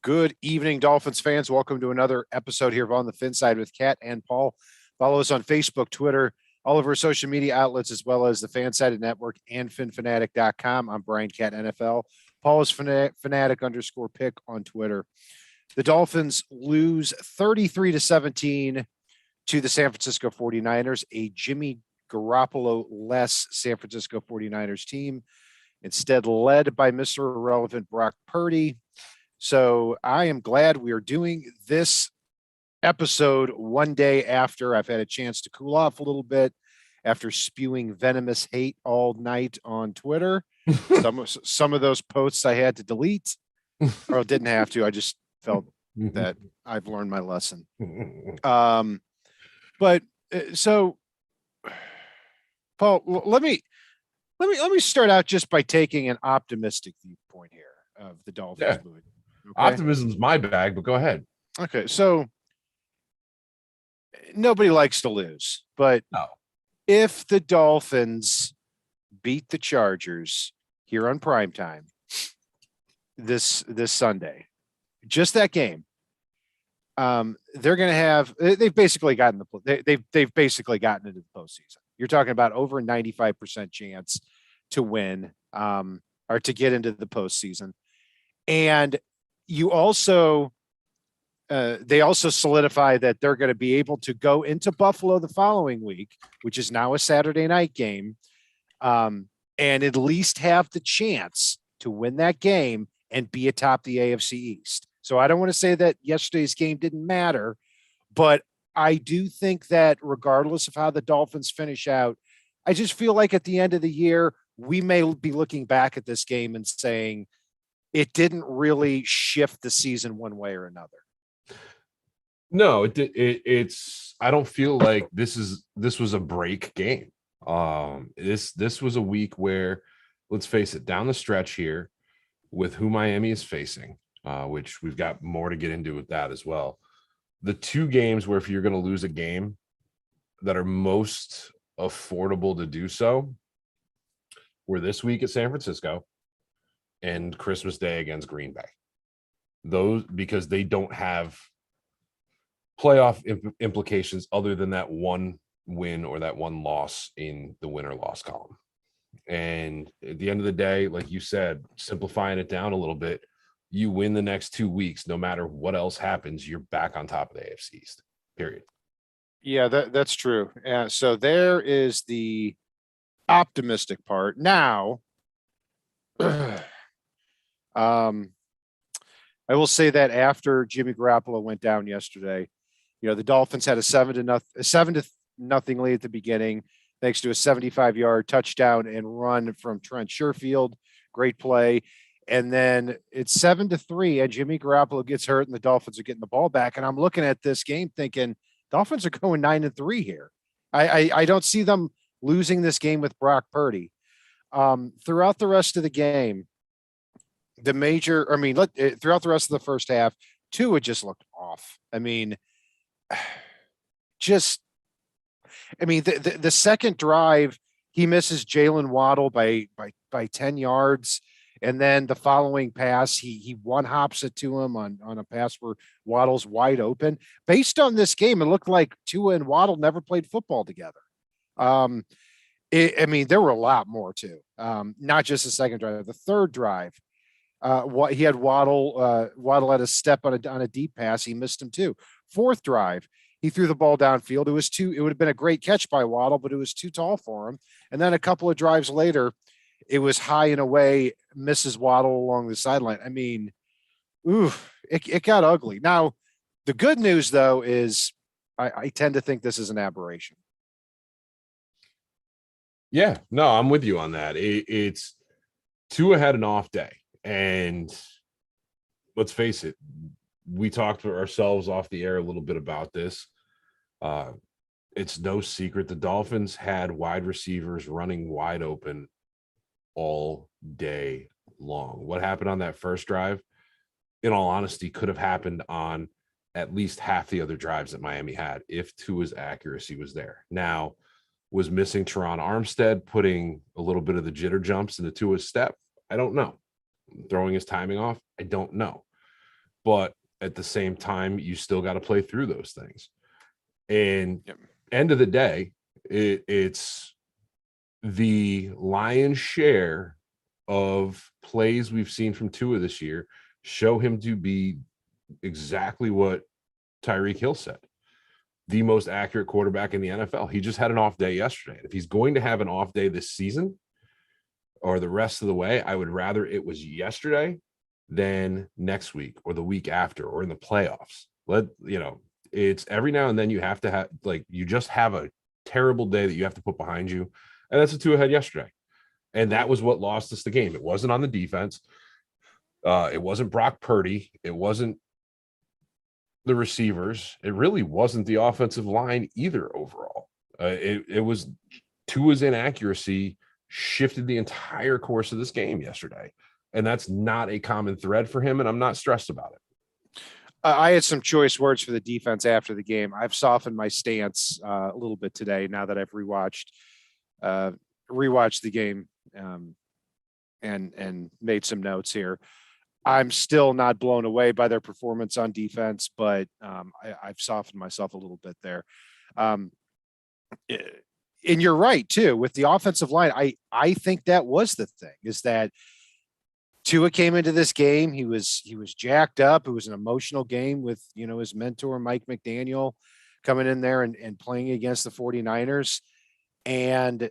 Good evening, Dolphins fans. Welcome to another episode here of On the Fin Side with Kat and Paul. Follow us on Facebook, Twitter, all of our social media outlets, as well as the Fansided Network and FinFanatic.com. I'm Brian Cat NFL. Paul is fanatic_pick on Twitter. The Dolphins lose 33-17 to the San Francisco 49ers, a Jimmy Garoppolo-less San Francisco 49ers team, instead led by Mr. Irrelevant Brock Purdy. So I am glad we are doing this episode one day after I've had a chance to cool off a little bit after spewing venomous hate all night on Twitter. Some of those posts I had to delete, or didn't have to. I just felt that I've learned my lesson. So Paul, let me start out just by taking an optimistic viewpoint here of the Dolphins movie. Okay? Optimism's my bag, but go ahead. Okay, so nobody likes to lose, but if the Dolphins beat the Chargers here on primetime this Sunday, just that game, they're going to have. They've basically gotten they've basically gotten into the postseason. You're talking about over 95% chance to win, or to get into the postseason, and you also. They also solidify that they're going to be able to go into Buffalo the following week, which is now a Saturday night game, and at least have the chance to win that game and be atop the AFC East. So I don't want to say that yesterday's game didn't matter, but I do think that regardless of how the Dolphins finish out, I just feel like at the end of the year, we may be looking back at this game and saying it didn't really shift the season one way or another. No, it's. I don't feel like this was a break game. This was a week where, let's face it, down the stretch here, with who Miami is facing, which we've got more to get into with that as well. The two games where if you're going to lose a game that are most affordable to do so were this week at San Francisco and Christmas Day against Green Bay. Those because they don't have playoff implications other than that one win or that one loss in the win or loss column. And at the end of the day, like you said, simplifying it down a little bit, you win the next 2 weeks, no matter what else happens, you're back on top of the AFC East, period. Yeah, that's true. So there is the optimistic part. Now, I will say that after Jimmy Garoppolo went down yesterday, the Dolphins had a 7-0 lead at the beginning, thanks to a 75-yard touchdown and run from Trent Sherfield. Great play. And then it's 7-3, and Jimmy Garoppolo gets hurt, and the Dolphins are getting the ball back. And I'm looking at this game thinking, Dolphins are going 9-3 here. I don't see them losing this game with Brock Purdy. Throughout the rest of the game, throughout the rest of the first half, Tua just looked off. The second drive, he misses Jalen Waddle by 10 yards. And then the following pass, he one hops it to him on a pass where Waddle's wide open. Based on this game, it looked like Tua and Waddle never played football together. There were a lot more too. Not just the second drive, the third drive. He had Waddle at a step on a deep pass. He missed him too. Fourth drive, he threw the ball downfield. It would have been a great catch by Waddle, but it was too tall for him. And then a couple of drives later, it was high and away, misses Waddle along the sideline. It got ugly. Now, the good news though is I tend to think this is an aberration. Yeah, no, I'm with you on that. It's Tua had an off day. And let's face it, we talked to ourselves off the air a little bit about this. It's no secret the Dolphins had wide receivers running wide open all day long. What happened on that first drive, in all honesty, could have happened on at least half the other drives that Miami had if Tua's accuracy was there. Now, was missing Teron Armstead putting a little bit of the jitter jumps into Tua's step? I don't know. Throwing his timing off? I don't know. but at the same time, you still got to play through those things. And Yep. end of the day, it's the lion's share of plays we've seen from Tua this year show him to be exactly what Tyreek Hill said, the most accurate quarterback in the NFL. He just had an off day yesterday. If he's going to have an off day this season or the rest of the way, I would rather it was yesterday than next week or the week after or in the playoffs. It's every now and then you have to have, like, you just have a terrible day that you have to put behind you. And that's a 2 ahead yesterday. And that was what lost us the game. It wasn't on the defense. It wasn't Brock Purdy. It wasn't the receivers. It really wasn't the offensive line either overall. It was Tua's inaccuracy shifted the entire course of this game yesterday. And that's not a common thread for him, and I'm not stressed about it. I had some choice words for the defense after the game. I've softened my stance a little bit today now that I've rewatched the game and made some notes here. I'm still not blown away by their performance on defense, but I've softened myself a little bit there. And you're right too, with the offensive line. I think that was the thing, is that Tua came into this game. He was jacked up. It was an emotional game with, his mentor, Mike McDaniel, coming in there and playing against the 49ers and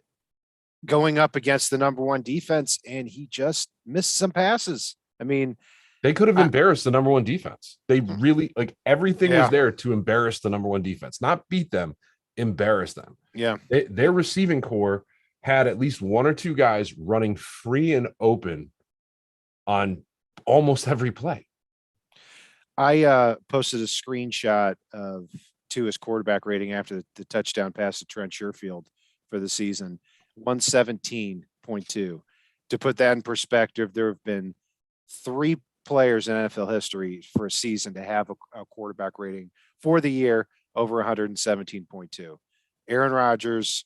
going up against the number one defense. And he just missed some passes. I mean, they could have embarrassed the number one defense. They really, everything was there to embarrass the number one defense, not beat them, embarrass them. Yeah. Their receiving core had at least one or two guys running free and open on almost every play. I posted a screenshot of Tua's quarterback rating after the touchdown pass to Trent Sherfield for the season, 117.2. To put that in perspective, there have been 3 players in NFL history for a season to have a quarterback rating for the year over 117.2. Aaron Rodgers,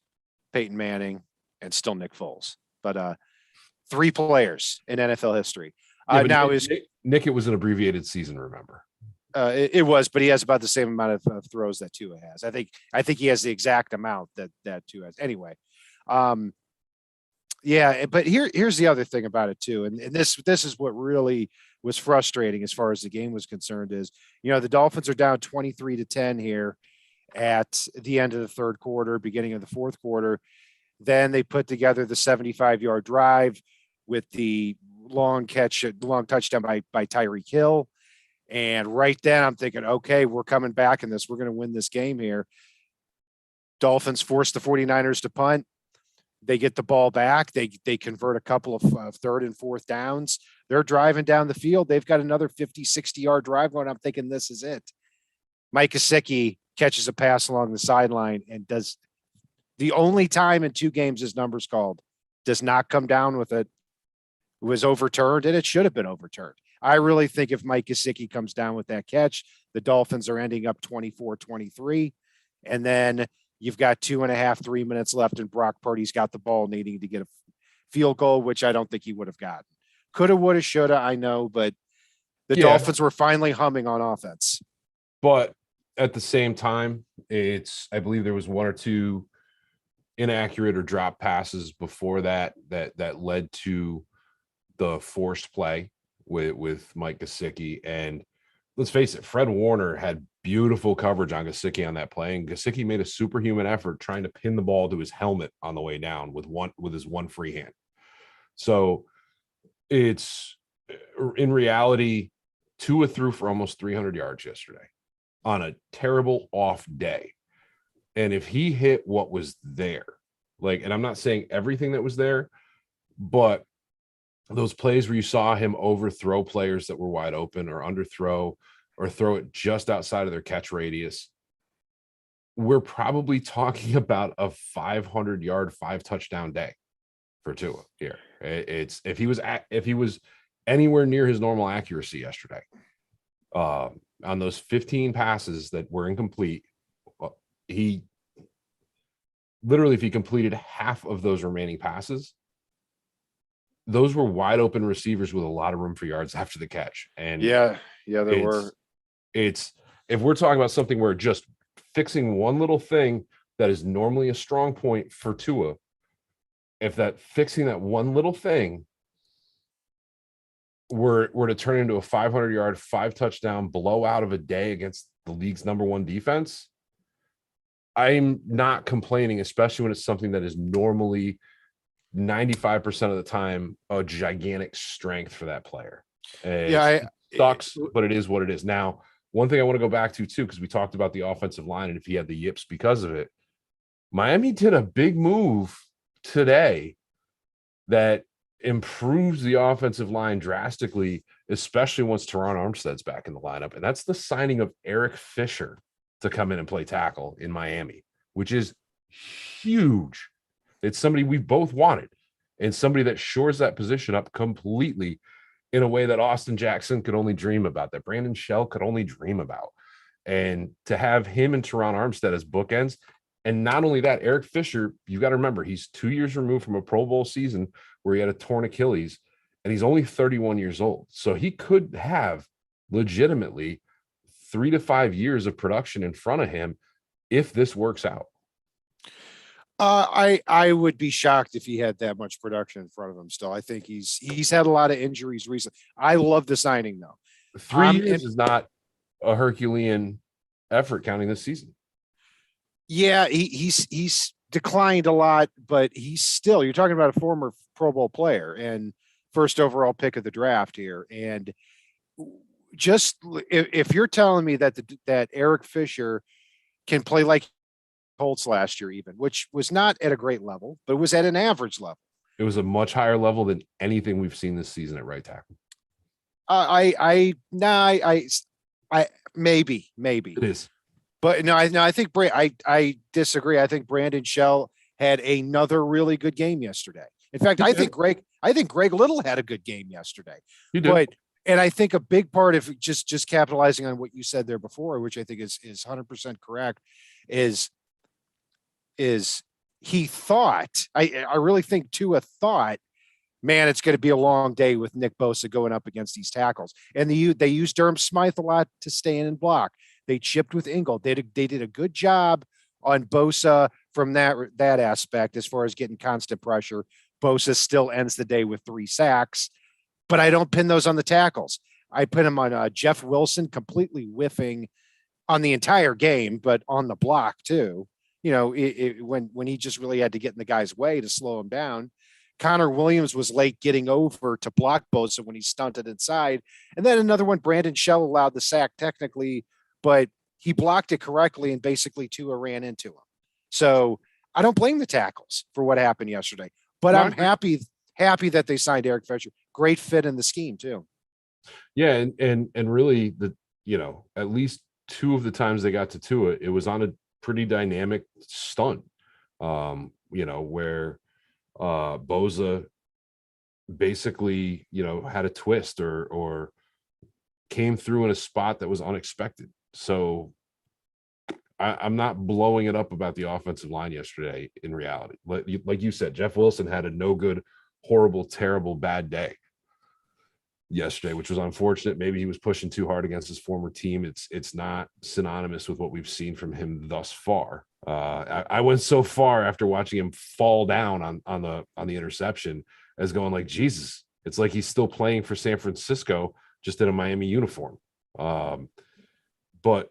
Peyton Manning, and still Nick Foles. But 3 players in NFL history. Now Nick, it was an abbreviated season, remember? It was, but he has about the same amount of throws that Tua has. I think he has the exact amount that Tua has. Anyway, yeah. But here's the other thing about it too, and this is what really was frustrating as far as the game was concerned. Is the Dolphins are down 23-10 here at the end of the third quarter, beginning of the fourth quarter. Then they put together the 75-yard drive with the long touchdown by Tyreek Hill. And right then I'm thinking, okay, we're coming back in this. We're going to win this game here. Dolphins force the 49ers to punt. They get the ball back. They convert a couple of third and fourth downs. They're driving down the field. They've got another 50, 60-yard drive going. I'm thinking this is it. Mike Gesicki catches a pass along the sideline and does the only time in 2 games his number's called, does not come down with it. It was overturned, and it should have been overturned. I really think if Mike Gesicki comes down with that catch, the Dolphins are ending up 24-23. And then you've got 2.5, 3 minutes left, and Brock Purdy's got the ball needing to get a field goal, which I don't think he would have gotten. Coulda, woulda, shoulda, I know, but the Dolphins were finally humming on offense. But at the same time, I believe there was 1 or 2 inaccurate or drop passes before that led to the forced play with Mike Gesicki. And let's face it, Fred Warner had beautiful coverage on Gesicki on that play, and Gesicki made a superhuman effort trying to pin the ball to his helmet on the way down with his one free hand. So it's, in reality, Tua threw for almost 300 yards yesterday on a terrible off day. And if he hit what was there, and I'm not saying everything that was there, but those plays where you saw him overthrow players that were wide open or underthrow or throw it just outside of their catch radius, we're probably talking about a 500-yard, 5-touchdown day for Tua here. It's if he was anywhere near his normal accuracy yesterday on those 15 passes that were incomplete, he literally, if he completed half of those remaining passes, those were wide open receivers with a lot of room for yards after the catch. And yeah, Yeah, there were. It's if we're talking about something where just fixing one little thing that is normally a strong point for Tua, if that fixing that one little thing were to turn into a 500-yard, 5-touchdown blowout of a day against the league's number one defense, I'm not complaining, especially when it's something that is normally 95% of the time a gigantic strength for that player. It sucks, but it is what it is. Now, one thing I want to go back to too, because we talked about the offensive line and if he had the yips because of it, Miami did a big move today that improves the offensive line drastically, especially once Teron Armstead's back in the lineup. And that's the signing of Eric Fisher to come in and play tackle in Miami, which is huge. It's somebody we both wanted and somebody that shores that position up completely in a way that Austin Jackson could only dream about, that Brandon Shell could only dream about. And to have him and Teron Armstead as bookends, and not only that, Eric Fisher, you got to remember, he's 2 years removed from a Pro Bowl season where he had a torn Achilles, and he's only 31 years old. So he could have legitimately 3 to 5 years of production in front of him if this works out. I would be shocked if he had that much production in front of him still. I think he's had a lot of injuries recently. I love the signing though. 3 years is not a Herculean effort counting this season. Yeah, he's declined a lot, but he's still, you're talking about a former Pro Bowl player and first overall pick of the draft here. And just if you're telling me that that Eric Fisher can play like Colts last year, even, which was not at a great level, but was at an average level. It was a much higher level than anything we've seen this season at right tackle. I maybe It is. But no, I think I disagree. I think Brandon Shell had another really good game yesterday. In fact, I think Greg Little had a good game yesterday. You did. And I think a big part of just capitalizing on what you said there before, which I think is 100% correct, is he thought, I really think Tua thought, man, it's going to be a long day with Nick Bosa going up against these tackles. And they used Durham Smythe a lot to stay in and block. They chipped with Ingle. They did a good job on Bosa from that aspect as far as getting constant pressure. Bosa still ends the day with 3 sacks, but I don't pin those on the tackles. I put him on Jeff Wilson completely whiffing on the entire game, but on the block too. You know, when he just really had to get in the guy's way to slow him down. Connor Williams was late getting over to block Bosa when he stunted inside. And then another one, Brandon Shell allowed the sack technically, but he blocked it correctly and basically Tua ran into him. So I don't blame the tackles for what happened yesterday, but I'm happy that they signed Eric Fisher. Great fit in the scheme too. Yeah. And really at least 2 of the times they got to Tua, it was on a pretty dynamic stunt, where Bosa basically, had a twist or came through in a spot that was unexpected. So I'm not blowing it up about the offensive line yesterday in reality. Like you said, Jeff Wilson had a no good, horrible, terrible, bad day yesterday, which was unfortunate. Maybe he was pushing too hard against his former team. It's not synonymous with what we've seen from him thus far. I went so far after watching him fall down on the interception as going like, Jesus, it's like he's still playing for San Francisco, just in a Miami uniform. But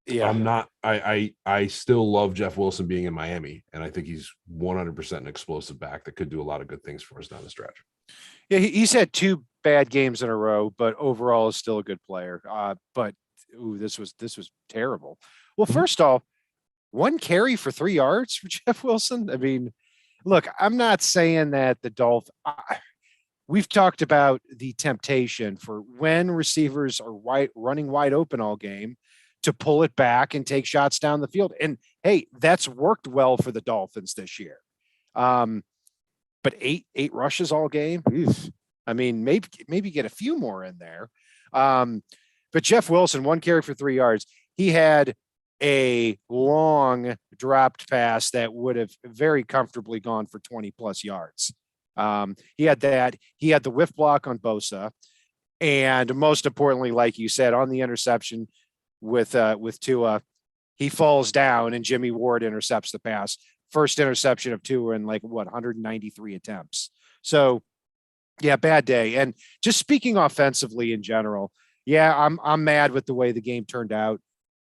yeah, I'm not. I still love Jeff Wilson being in Miami, and I think he's 100% an explosive back that could do a lot of good things for us down the stretch. Yeah, he's had 2 bad games in a row, but overall is still a good player. But this was terrible. Well, first off, 1 carry for 3 yards for Jeff Wilson. I mean, look, I'm not saying that the Dolphins. We've talked about the temptation for when receivers are running wide open all game to pull it back and take shots down the field. And hey, that's worked well for the Dolphins this year. But eight rushes all game. I mean, maybe get a few more in there. But Jeff Wilson, 1 carry for 3 yards. He had a long dropped pass that would have very comfortably gone for 20 plus yards. He had that. He had the whiff block on Bosa. And most importantly, like you said, on the interception with Tua, he falls down and Jimmy Ward intercepts the pass. First interception of Tua in 193 attempts. So yeah, bad day. And just speaking offensively in general, yeah, I'm mad with the way the game turned out.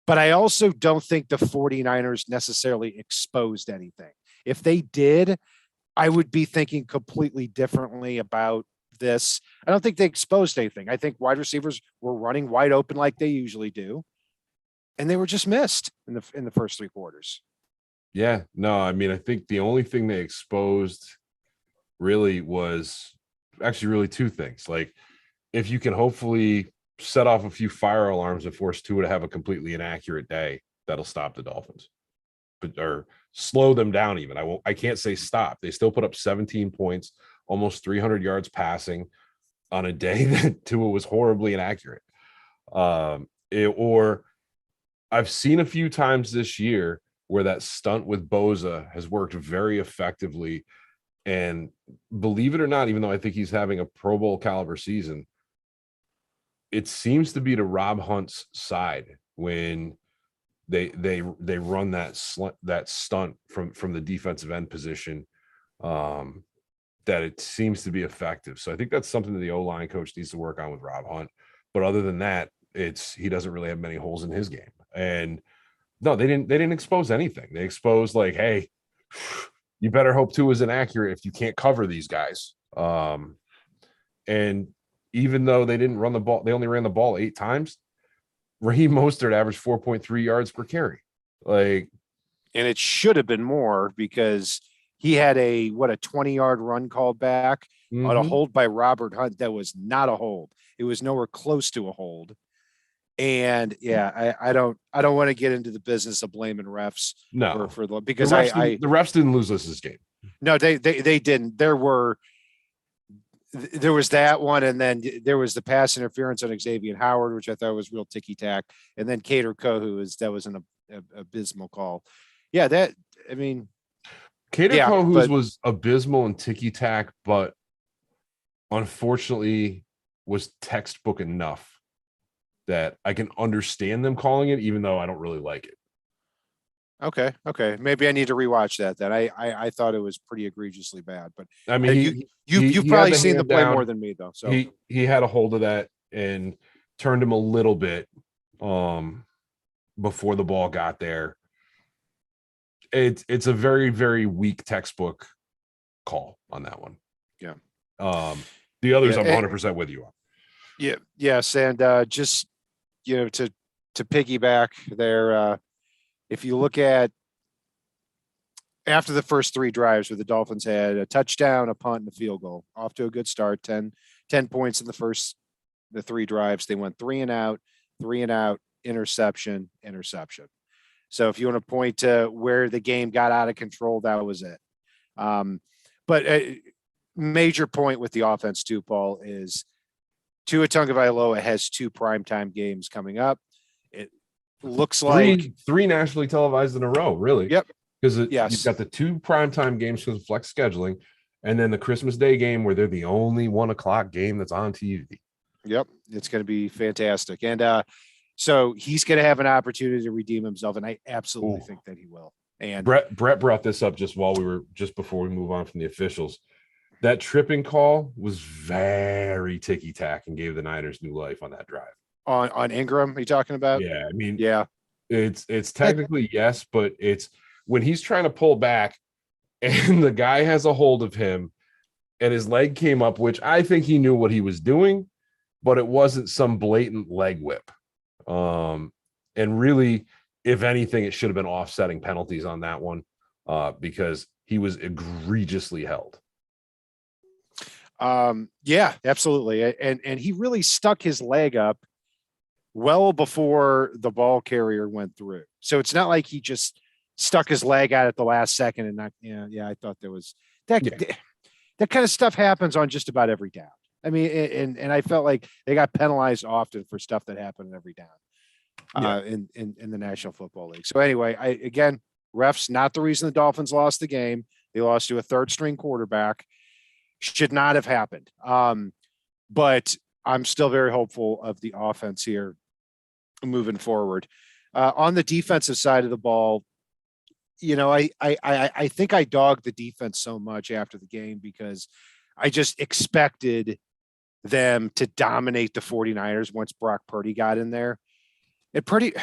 But I also don't think the 49ers necessarily exposed anything. If they did, I would be thinking completely differently about this. I don't think they exposed anything. I think wide receivers were running wide open like they usually do, and they were just missed in the first three quarters. Yeah, no, I mean, I think the only thing they exposed really was actually really two things. Like, if you can hopefully set off a few fire alarms and force Tua to have a completely inaccurate day, that'll stop the Dolphins, but or slow them down. Even I can't say stop. They still put up 17 points, almost 300 yards passing on a day that Tua was horribly inaccurate. Or I've seen a few times this year where that stunt with Boza has worked very effectively. And believe it or not, even though I think he's having a Pro Bowl caliber season, it seems to be to Rob Hunt's side when they run that stunt from the defensive end position, that it seems to be effective. So I think that's something that the O-line coach needs to work on with Rob Hunt. But other than that, he doesn't really have many holes in his game. And no, they didn't expose anything. They exposed hey, you better hope Tua is inaccurate if you can't cover these guys. And even though they didn't run the ball, they only ran the ball 8 times. Raheem Mostert averaged 4.3 yards per carry. And it should have been more because he had a 20-yard run called back on a hold by Robert Hunt that was not a hold. It was nowhere close to a hold. And yeah, I don't want to get into the business of blaming refs. No, because the refs didn't lose this game. No, they didn't. There was that one, and then there was the pass interference on Xavier Howard, which I thought was real ticky tack, and then Cater Kohu was an abysmal call. Yeah, Cater Kohu was abysmal and ticky tack, but unfortunately was textbook enough that I can understand them calling it, even though I don't really like it. Okay. Maybe I need to rewatch that then. I thought it was pretty egregiously bad, but I mean, you've probably seen the play more than me though. So he had a hold of that and turned him a little bit before the ball got there. It's a very, very weak textbook call on that one. Yeah. The others I'm 100% with you on. Yeah. Yes. And just, to piggyback there, if you look at after the first 3 drives where the Dolphins had a touchdown, a punt, and a field goal, off to a good start, 10 points in the 3 drives. They went 3 and out, interception. So if you want to point to where the game got out of control, that was it. But a major point with the offense too, Paul, is Tua Tagovailoa has 2 primetime games coming up. It looks like 3 nationally televised in a row, really. Yep. Because you've got the 2 primetime games because of flex scheduling, and then the Christmas Day game where they're the only 1:00 game that's on TV. Yep. It's going to be fantastic. And so he's going to have an opportunity to redeem himself, and I absolutely think that he will. And Brett brought this up just before we move on from the officials. That tripping call was very ticky tack and gave the Niners new life on that drive. On Ingram, are you talking about? Yeah, I mean, yeah, it's technically yes, but it's when he's trying to pull back and the guy has a hold of him and his leg came up, which I think he knew what he was doing, but it wasn't some blatant leg whip. And really, if anything, it should have been offsetting penalties on that one because he was egregiously held. Yeah, absolutely. And he really stuck his leg up well before the ball carrier went through. So it's not like he just stuck his leg out at the last second and not, I thought there was that kind of stuff happens on just about every down. I mean, and I felt like they got penalized often for stuff that happened every down in the National Football League. So anyway, again, refs, not the reason the Dolphins lost the game. They lost to a 3rd string quarterback. Should not have happened. But I'm still very hopeful of the offense here moving forward. On the defensive side of the ball, I think I dogged the defense so much after the game because I just expected them to dominate the 49ers once Brock Purdy got in there. And Purdy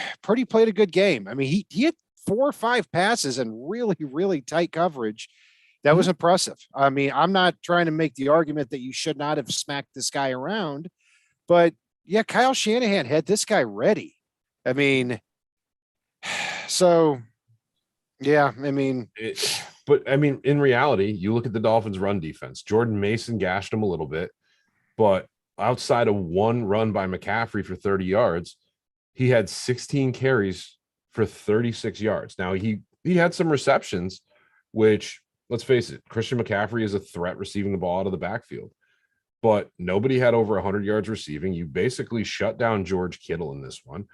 played a good game. I mean, he had 4 or 5 passes and really, really tight coverage. That was impressive. I mean, I'm not trying to make the argument that you should not have smacked this guy around, but yeah, Kyle Shanahan had this guy ready. I mean, so yeah, I mean, but I mean, in reality, you look at the Dolphins' run defense. Jordan Mason gashed him a little bit, but outside of one run by McCaffrey for 30 yards, he had 16 carries for 36 yards. Now he had some receptions, which, let's face it, Christian McCaffrey is a threat receiving the ball out of the backfield, but nobody had over 100 yards receiving. You basically shut down George Kittle in this one.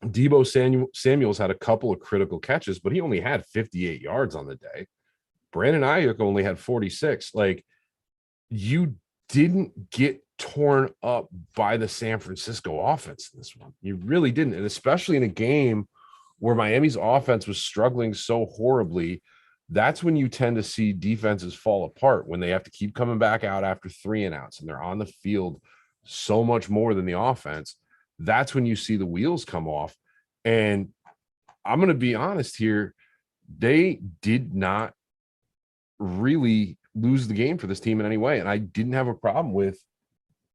Debo Samuels had a couple of critical catches, but he only had 58 yards on the day. Brandon Ayuk only had 46. Like, you didn't get torn up by the San Francisco offense in this one. You really didn't. And especially in a game where Miami's offense was struggling so horribly, that's when you tend to see defenses fall apart, when they have to keep coming back out after 3 and outs and they're on the field so much more than the offense. That's when you see the wheels come off. And I'm going to be honest here, they did not really lose the game for this team in any way. And I didn't have a problem with,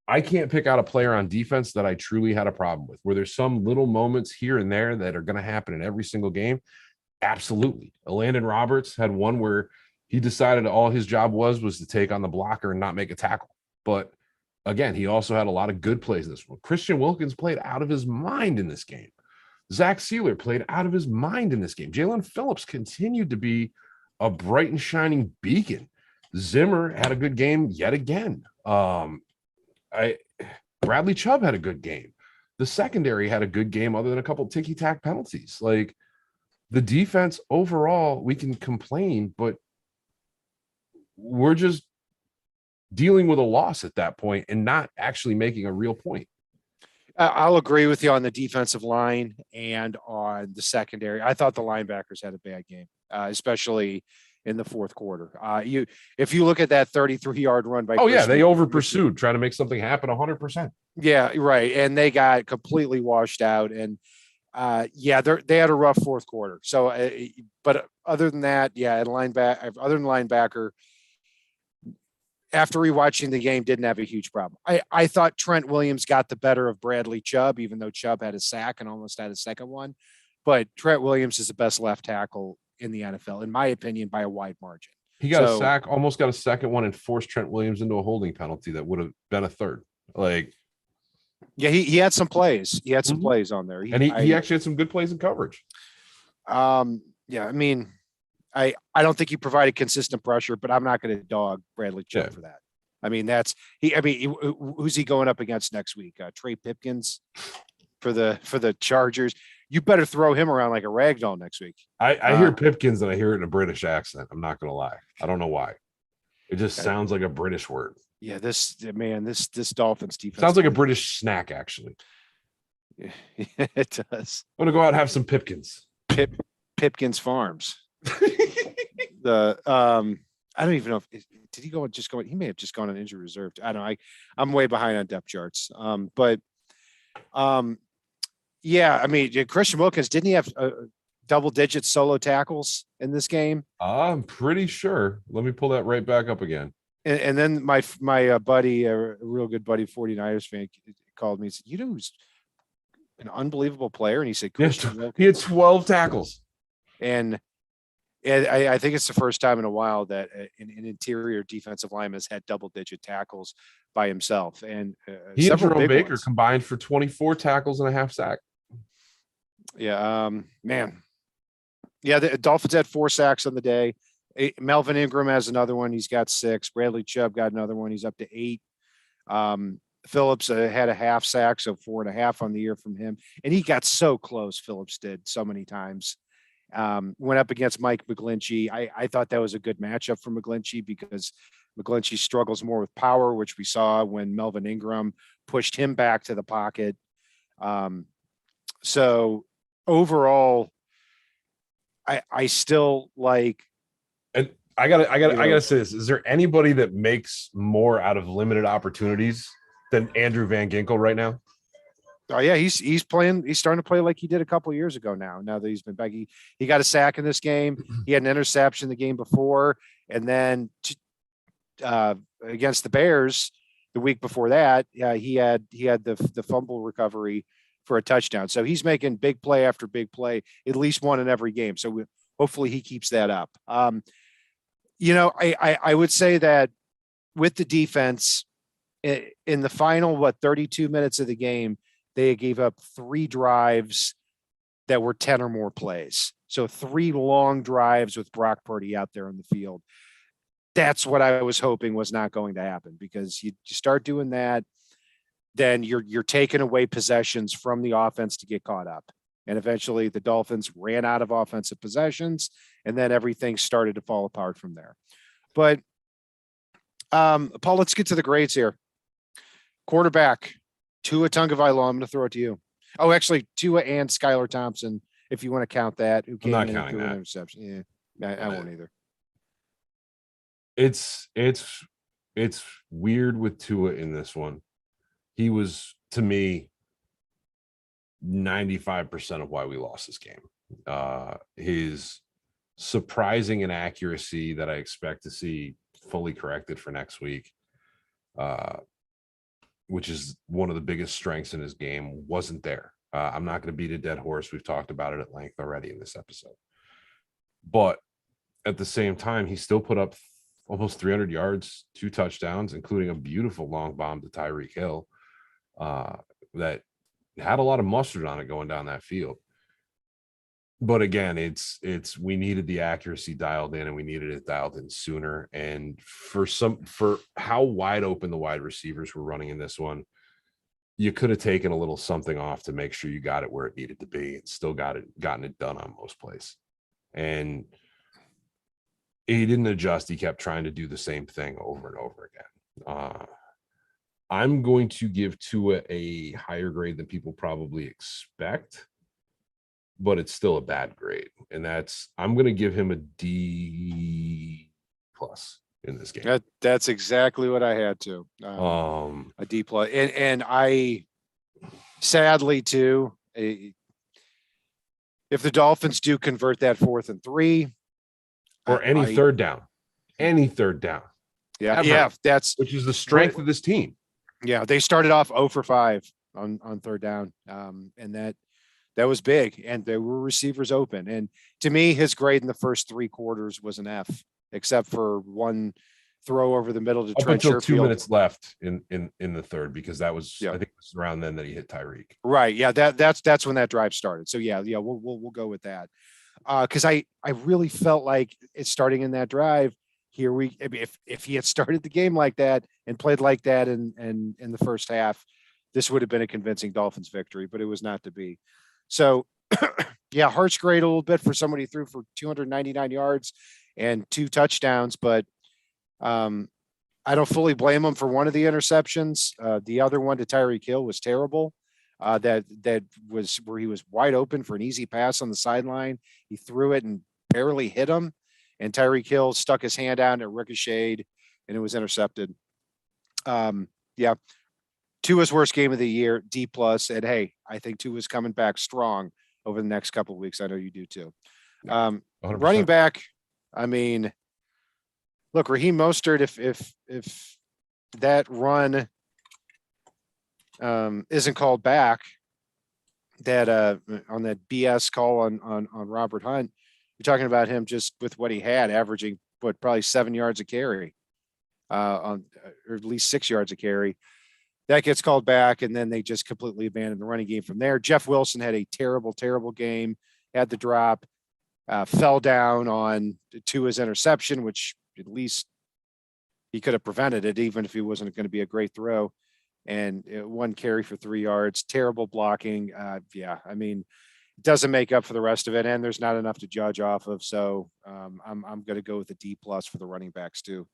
I can't pick out a player on defense that I truly had a problem with. Where there's some little moments here and there that are going to happen in every single game. Absolutely. Landon Roberts had one where he decided all his job was to take on the blocker and not make a tackle. But again, he also had a lot of good plays in this one. Christian Wilkins played out of his mind in this game. Zach Sealer played out of his mind in this game. Jalen Phillips continued to be a bright and shining beacon. Zimmer had a good game yet again. Bradley Chubb had a good game. The secondary had a good game other than a couple ticky-tack penalties. Like, the defense overall, we can complain, but we're just dealing with a loss at that point and not actually making a real point. I'll agree with you on the defensive line and on the secondary. I thought the linebackers had a bad game, especially in the fourth quarter. If you look at that 33-yard run by, they over pursued, trying to make something happen 100%. Yeah, right, and they got completely washed out. And they had a rough fourth quarter. So, but other than that, other than linebacker, after rewatching the game, didn't have a huge problem. I thought Trent Williams got the better of Bradley Chubb, even though Chubb had a sack and almost had a second one. But Trent Williams is the best left tackle in the NFL, in my opinion, by a wide margin. He got a sack, almost got a second one, and forced Trent Williams into a holding penalty that would have been a third. Like, yeah, he had some plays. He had some plays on there. He actually had some good plays in coverage. I mean, I don't think he provided consistent pressure, but I'm not going to dog Bradley Chubb for that. I mean, who's he going up against next week? Trey Pipkins for the Chargers. You better throw him around like a rag doll next week. I hear Pipkins and I hear it in a British accent. I'm not going to lie. I don't know why. It just sounds like a British word. Yeah, this Dolphins defense sounds like a British snack, actually. Yeah, it does. I'm going to go out and have some Pipkins. Pipkins Farms. I don't even know if did he go. He may have just gone on injury reserve. I don't know. I'm way behind on depth charts. Yeah, I mean, Christian Wilkins, didn't he have double-digit solo tackles in this game? I'm pretty sure. Let me pull that right back up again. And then my buddy, a real good buddy, 49ers fan, called me and said, "You know who's an unbelievable player?" And he said, Christian Wilkins. He had 12 tackles. And I think it's the first time in a while that an interior defensive lineman has had double-digit tackles by himself. And he and Jerome Baker combined for 24 tackles and a half sack. Yeah, man. Yeah, the Dolphins had 4 sacks on the day. Melvin Ingram has another one. He's got 6. Bradley Chubb got another one. He's up to 8. Phillips had a half sack, so 4.5 on the year from him. And he got so close, Phillips did, so many times. Went up against Mike McGlinchey. I thought that was a good matchup for McGlinchey because McGlinchey struggles more with power, which we saw when Melvin Ingram pushed him back to the pocket. So overall, I still like. And I gotta say this: is there anybody that makes more out of limited opportunities than Andrew Van Ginkel right now? Oh yeah, he's playing. He's starting to play like he did a couple of years ago now. Now that he's been back, he got a sack in this game. He had an interception the game before, and then against the Bears the week before that, he had the fumble recovery for a touchdown. So he's making big play after big play, at least one in every game. So hopefully he keeps that up. I would say that with the defense in the final 32 minutes of the game, they gave up 3 drives that were 10 or more plays. So 3 long drives with Brock Purdy out there in the field. That's what I was hoping was not going to happen, because you start doing that, then you're taking away possessions from the offense to get caught up. And eventually the Dolphins ran out of offensive possessions, and then everything started to fall apart from there. But Paul, let's get to the grades here. Quarterback, Tua Tagovailoa. I'm going to throw it to you. Oh, actually, Tua and Skylar Thompson, if you want to count that. Who came I'm not in counting and threw that. an interception. Yeah, I won't either. It's weird with Tua in this one. He was, to me, 95% of why we lost this game. His surprising inaccuracy that I expect to see fully corrected for next week, which is one of the biggest strengths in his game, wasn't there. I'm not going to beat a dead horse. We've talked about it at length already in this episode. But at the same time, he still put up almost 300 yards, 2 touchdowns, including a beautiful long bomb to Tyreek Hill that had a lot of mustard on it going down that field. But again, it's we needed the accuracy dialed in, and we needed it dialed in sooner. And for how wide open the wide receivers were running in this one, you could have taken a little something off to make sure you got it where it needed to be, and still gotten it done on most plays. And he didn't adjust. He kept trying to do the same thing over and over again. I'm going to give Tua a higher grade than people probably expect, but it's still a bad grade. And I'm going to give him a D+ in this game. That's exactly what I had to. A D+. And I, sadly too, if the Dolphins do convert that 4th and 3, or any third down. Yeah, ever, yeah, which is the strength of this team. Yeah, they started off 0 for 5 on 3rd down, and that was big, and there were receivers open. And to me, his grade in the first 3 quarters was an F, except for one throw over the middle to Trent Sherfield. 2 minutes left in the third, because that was, I think it was around then that he hit Tyreek. Right. Yeah. That's when that drive started. So yeah, we'll go with that. Because I really felt like it's starting in that drive. If he had started the game like that and played like that in the first half, this would have been a convincing Dolphins victory, but it was not to be. So yeah, Hart's grade a little bit for somebody who threw for 299 yards and 2 touchdowns, but I don't fully blame him for one of the interceptions. The other one to Tyreek Hill was terrible. That was where he was wide open for an easy pass on the sideline. He threw it and barely hit him, and Tyreek Hill stuck his hand out and it ricocheted, and it was intercepted. Yeah, Tua's worst game of the year, D+. And hey, I think Tua's coming back strong over the next couple of weeks. I know you do too. Running back, I mean, look, Raheem Mostert, if that run isn't called back, that on that BS call on Robert Hunt, you're talking about him just with what he had, averaging probably 7 yards a carry, or at least 6 yards a carry. That gets called back, and then they just completely abandoned the running game from there. Jeff Wilson had a terrible, terrible game, had the drop, fell down on Tua's interception, which at least he could have prevented it, even if he wasn't going to be a great throw. And 1 carry for 3 yards, terrible blocking. Yeah, I mean, it doesn't make up for the rest of it, and there's not enough to judge off of. So I'm going to go with a D+ for the running backs too.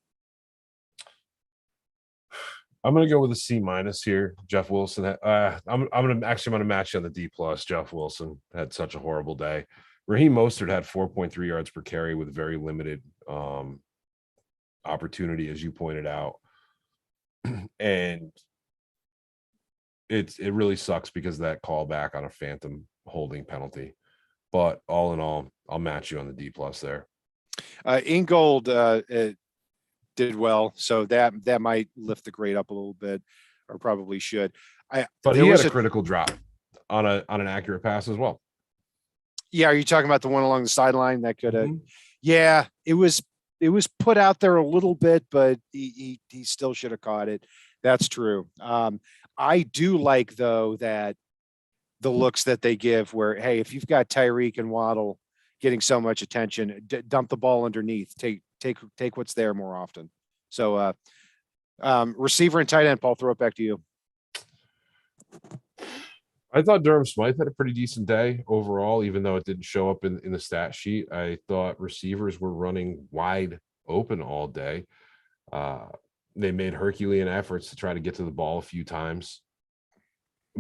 I'm gonna go with a C minus here. Jeff Wilson. I'm gonna match you on the D plus. Jeff Wilson had such a horrible day. Raheem Mostert had 4.3 yards per carry with very limited opportunity, as you pointed out, and it really sucks because of that callback on a phantom holding penalty. But all in all, I'll match you on the D plus there. Ingold did well, so that might lift the grade up a little bit, or probably should. But There he had was a critical drop on an accurate pass as well. Yeah, are you talking about the one along the sideline that could have? Mhm. Yeah, it was put out there a little bit, but he still should have caught it. That's true. I do like though that the looks that they give, where hey, if you've got Tyreek and Waddle getting so much attention, dump the ball underneath. Take what's there more often. So receiver and tight end, Paul, throw it back to you. I thought Durham Smythe had a pretty decent day overall, even though it didn't show up in the stat sheet. I thought receivers were running wide open all day. They made Herculean efforts to try to get to the ball a few times.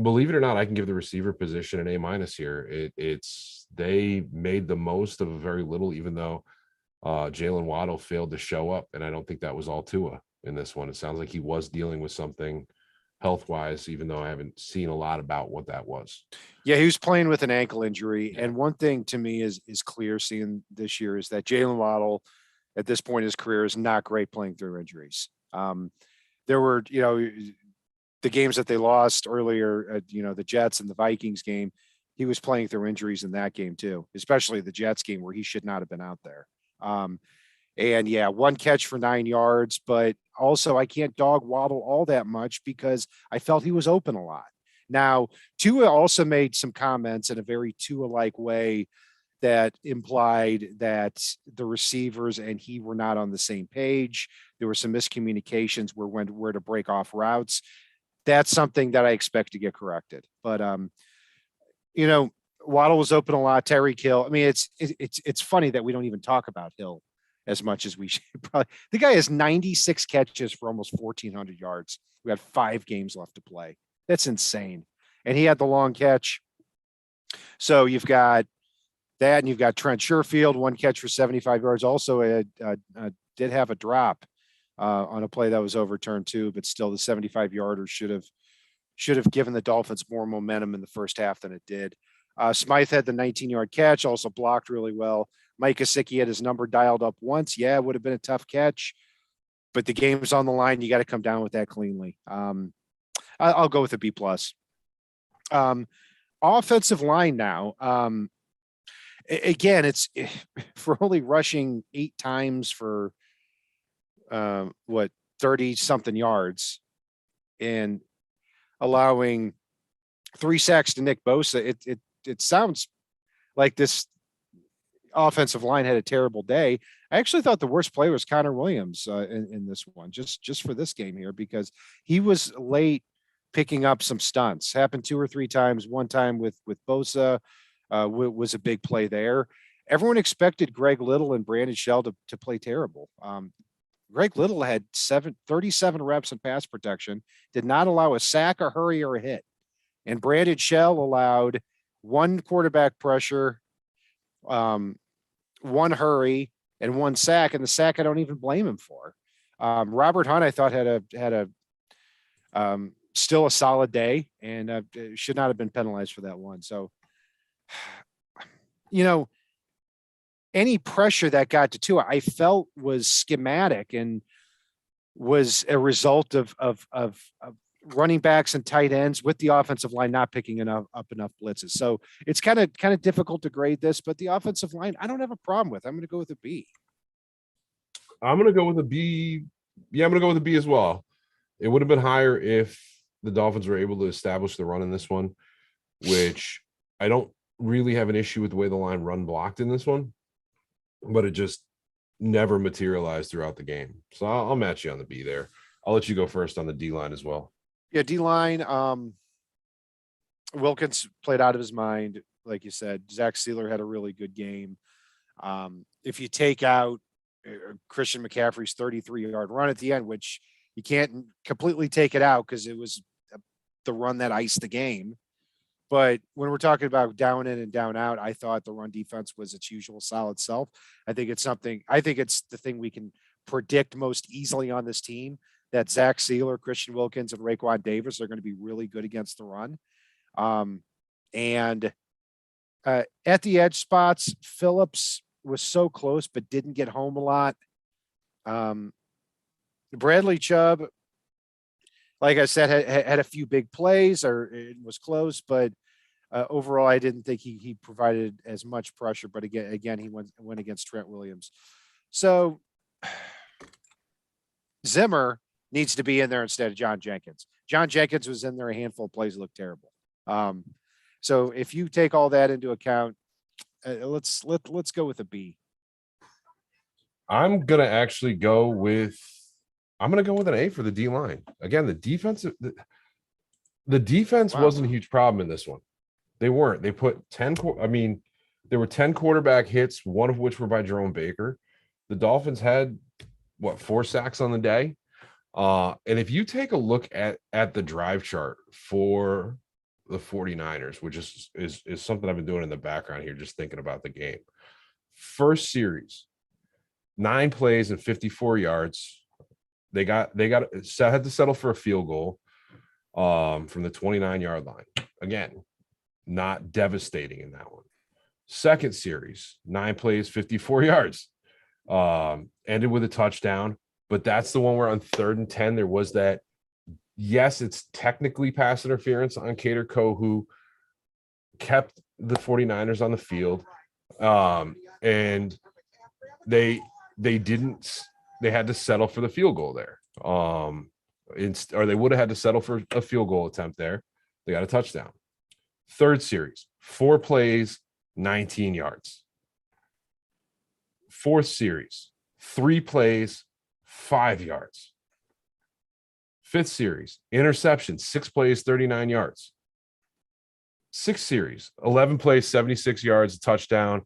Believe it or not, I can give the receiver position an A minus here. It's they made the most of a very little, even though Jalen Waddle failed to show up, and I don't think that was all Tua in this one. It sounds like he was dealing with something health wise, even though I haven't seen a lot about what that was. Yeah, he was playing with an ankle injury, Yeah. and one thing to me is clear seeing this year is that Jalen Waddle, at this point in his career, is not great playing through injuries. There were, the games that they lost earlier, the Jets and the Vikings game, he was playing through injuries in that game too, especially the Jets game where he should not have been out there. And yeah, one catch for 9 yards, but also I can't dog Waddle all that much because I felt he was open a lot. Now, Tua also made some comments in a very Tua-like way that implied that the receivers and he were not on the same page. There were some miscommunications where to break off routes. That's something that I expect to get corrected. But Waddle was open a lot. Tyreek Hill. I mean, it's funny that we don't even talk about Hill as much as we should. Probably. The guy has 96 catches for almost 1,400 yards. We got 5 games left to play. That's insane. And he had the long catch. So you've got that, and you've got Trent Sherfield, one catch for 75 yards. Also, did have a drop on a play that was overturned too, but still the 75-yarder should have given the Dolphins more momentum in the first half than it did. Smythe had the 19-yard catch, also blocked really well. Mike Gesicki had his number dialed up once. Yeah, it would have been a tough catch, but the game's on the line. You got to come down with that cleanly. I'll go with a B plus. Offensive line now. Again, it's for only rushing 8 times for 30 something yards and allowing 3 sacks to Nick Bosa. It sounds like this offensive line had a terrible day. I actually thought the worst player was Connor Williams in this one, just for this game here, because he was late picking up some stunts. Happened 2 or 3 times. One time with Bosa was a big play there. Everyone expected Greg Little and Brandon Shell to play terrible. Greg Little had 37 reps in pass protection, did not allow a sack, a hurry, or a hit. And Brandon Shell allowed 1 quarterback pressure, 1 hurry, and 1 sack. And the sack I don't even blame him for. Robert Hunt, I thought, had a still a solid day and should not have been penalized for that one. So, any pressure that got to Tua, I felt was schematic and was a result of running backs and tight ends with the offensive line not picking enough blitzes. So it's kind of difficult to grade this, but the offensive line, I don't have a problem with. I'm going to go with a B. I'm going to go with a B. Yeah, I'm going to go with a B as well. It would have been higher if the Dolphins were able to establish the run in this one, which I don't really have an issue with the way the line run blocked in this one, but it just never materialized throughout the game. So I'll match you on the B there. I'll let you go first on the D line as well. Yeah, D line. Wilkins played out of his mind, like you said. Zach Sealer had a really good game. If you take out Christian McCaffrey's 33-yard run at the end, which You can't completely take it out because it was the run that iced the game. But when we're talking about down in and down out, I thought the run defense was its usual solid self. I think it's the thing we can predict most easily on this team, that Zach Sealer, Christian Wilkins, and Raekwon Davis are going to be really good against the run. And at the edge spots, Phillips was so close but didn't get home a lot. Bradley Chubb, like I said, had a few big plays, or it was close, but overall, I didn't think he provided as much pressure. But again, he went against Trent Williams. So Zimmer needs to be in there instead of John Jenkins. John Jenkins was in there a handful of plays, looked terrible. So if you take all that into account, let's go with a B. I'm gonna actually go with an A for the D line. Again, the defense Wow. wasn't a huge problem in this one. They weren't. They put 10. I mean, there were 10 quarterback hits, one of which were by Jerome Baker. The Dolphins had 4 sacks on the day. And if you take a look at the drive chart for the 49ers, which is something I've been doing in the background here, just thinking about the game. First series, 9 plays and 54 yards. They had to settle for a field goal from the 29-yard line. Again, not devastating in that one. Second series, 9 plays, 54 yards. Ended with a touchdown, but that's the one where on 3rd and 10 there was that. Yes, it's technically pass interference on Cater Coe, who kept the 49ers on the field. And they had to settle for the field goal there. Or they would have had to settle for a field goal attempt there. They got a touchdown. Third series, 4 plays, 19 yards. Fourth series, 3 plays, 5 yards. Fifth series, interception, 6 plays, 39 yards. Sixth series, 11 plays, 76 yards, a touchdown.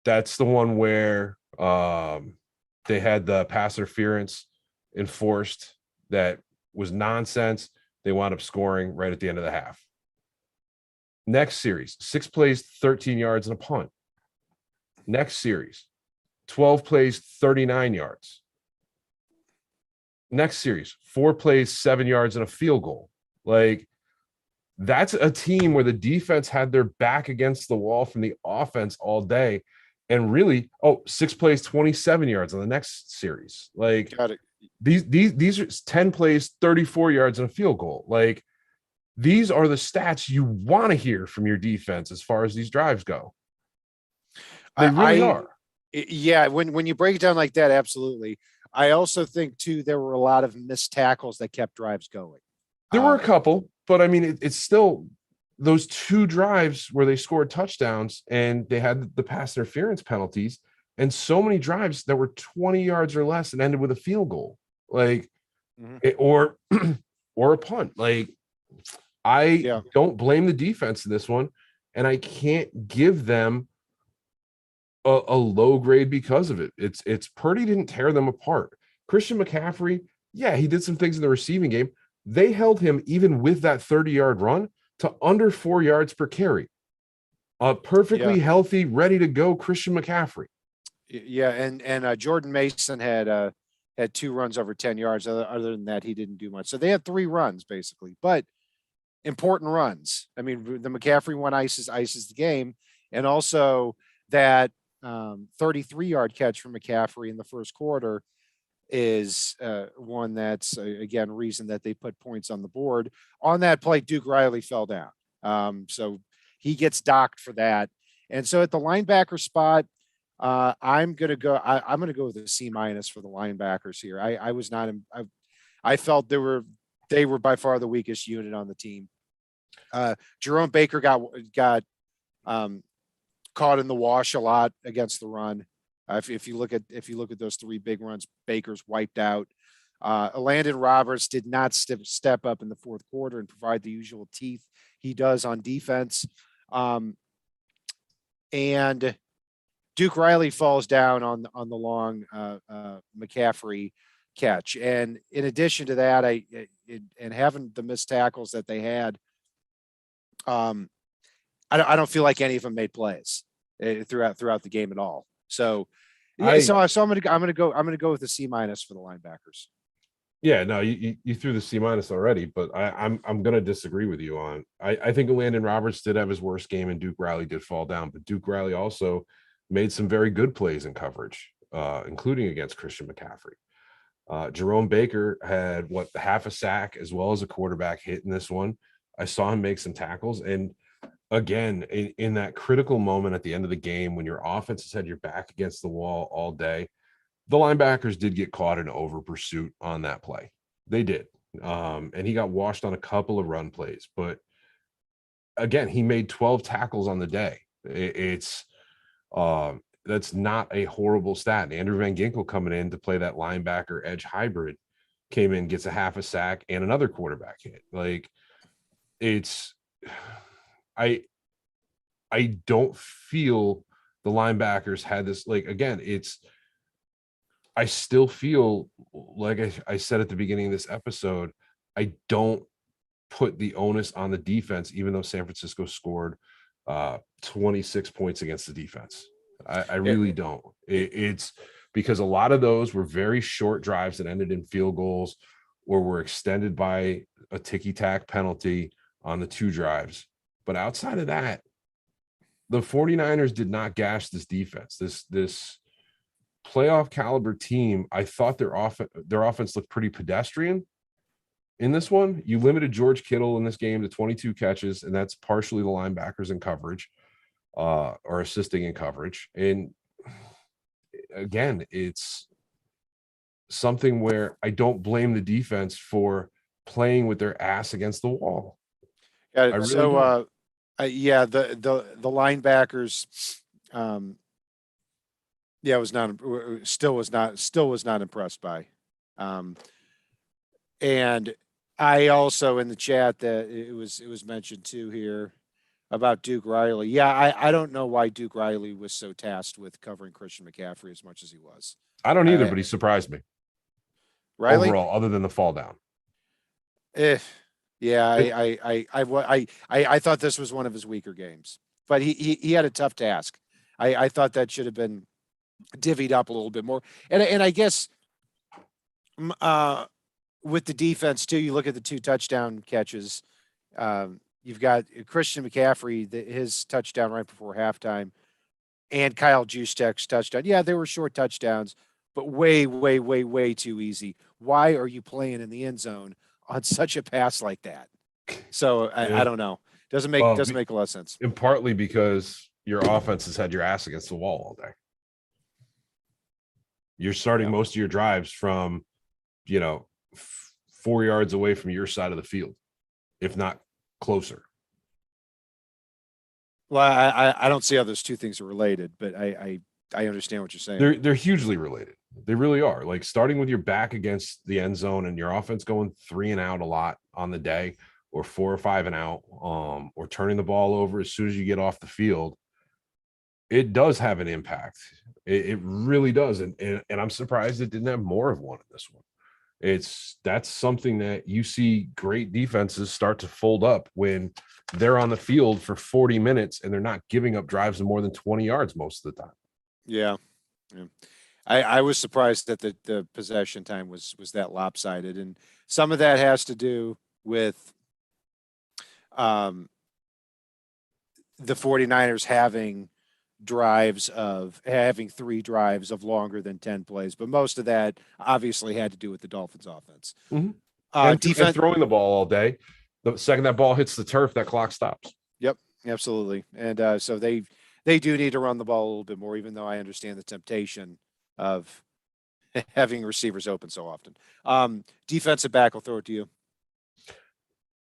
That's the one where they had the pass interference enforced that was nonsense. They wound up scoring right at the end of the half. Next series, 6 plays, 13 yards, and a punt. Next series, 12 plays, 39 yards. Next series, 4 plays, 7 yards, and a field goal. Like, that's a team where the defense had their back against the wall from the offense all day. And really, 6 plays, 27 yards on the next series. Like, Got it. These are 10 plays, 34 yards, and a field goal. Like, these are the stats you want to hear from your defense as far as these drives go. They really are. Yeah, when you break it down like that, absolutely. I also think too there were a lot of missed tackles that kept drives going. There were a couple, but I mean, it's still those 2 drives where they scored touchdowns and they had the pass interference penalties, and so many drives that were 20 yards or less and ended with a field goal, like or a punt. Like, I don't blame the defense in this one, and I can't give them a low grade because of it. It's Purdy didn't tear them apart. Christian McCaffrey, yeah, he did some things in the receiving game. They held him, even with that 30-yard run, to under 4 yards per carry. A perfectly healthy, ready to go Christian McCaffrey. Yeah, and Jordan Mason had 2 runs over 10 yards. Other than that, he didn't do much. So they had 3 runs basically, but important runs. I mean, the McCaffrey one ices the game, and also that 33-yard catch from McCaffrey in the first quarter is one that's again reason that they put points on the board. On that play, Duke Riley fell down, so he gets docked for that. And so at the linebacker spot, I'm gonna go with a C- for the linebackers here. I was not. I felt they were by far the weakest unit on the team. Jerome Baker got caught in the wash a lot against the run. If you look at those 3 big runs, Baker's wiped out. Landon Roberts did not step up in the fourth quarter and provide the usual teeth he does on defense. And Duke Riley falls down on the long McCaffrey catch, and in addition to that, and having the missed tackles that they had, I don't feel like any of them made plays throughout the game at all. So yeah, so I'm gonna go with the C- for the linebackers. Yeah, no, you threw the C- already, but I'm gonna disagree with you on. I think Landon Roberts did have his worst game, and Duke Riley did fall down, but Duke Riley also made some very good plays in coverage, including against Christian McCaffrey. Jerome Baker had half a sack as well as a quarterback hit in this one. I saw him make some tackles, and again, in that critical moment at the end of the game when your offense has had your back against the wall all day, the linebackers did get caught in over pursuit on that play. They did. And he got washed on a couple of run plays, but again, he made 12 tackles on the day. It's that's not a horrible stat. And Andrew Van Ginkel coming in to play that linebacker edge hybrid came in, gets a half a sack and another quarterback hit. Like it's I don't feel the linebackers had this, like, again, I still feel like I said at the beginning of this episode, I don't put the onus on the defense, even though San Francisco scored 26 points against the defense. I really don't. It's because a lot of those were very short drives that ended in field goals or were extended by a ticky-tack penalty on the 2 drives. But outside of that, the 49ers did not gash this defense. This playoff caliber team, I thought their offense looked pretty pedestrian in this one. You limited George Kittle in this game to 22 catches, and that's partially the linebackers in coverage or assisting in coverage. And again, it's something where I don't blame the defense for playing with their ass against the wall. Yeah. Really so, yeah, the linebackers, yeah, still was not impressed by. And I also in the chat that it was mentioned too here about Duke Riley. Yeah, I don't know why Duke Riley was so tasked with covering Christian McCaffrey as much as he was. I don't either, but he surprised me. Riley? Overall, other than the fall down. Yeah, I thought this was one of his weaker games, but he had a tough task. I thought that should have been divvied up a little bit more. And I guess with the defense too, you look at the 2 touchdown catches. You've got Christian McCaffrey, his touchdown right before halftime, and Kyle Juszczyk's touchdown. Yeah, they were short touchdowns, but way, way, way, way too easy. Why are you playing in the end zone on such a pass like that? So I don't know. Doesn't make a lot of sense. And partly because your offense has had your ass against the wall all day. You're starting most of your drives from, 4 yards away from your side of the field, if not closer. Well, I don't see how those two things are related, but I understand what you're saying. They're hugely related. They really are. Like starting with your back against the end zone and your offense going 3 and out a lot on the day, or 4 or 5 and out, or turning the ball over as soon as you get off the field. It does have an impact. It really does. And I'm surprised it didn't have more of one in this one. That's something that you see great defenses start to fold up when they're on the field for 40 minutes and they're not giving up drives of more than 20 yards most of the time. Yeah. I was surprised that the possession time was that lopsided. And some of that has to do with the 49ers having 3 drives of longer than 10 plays, but most of that obviously had to do with the Dolphins offense. Mm-hmm. And throwing the ball all day. The second that ball hits the turf, that clock stops. Yep, absolutely. And so they do need to run the ball a little bit more, even though I understand the temptation of having receivers open so often. Defensive back, I'll throw it to you.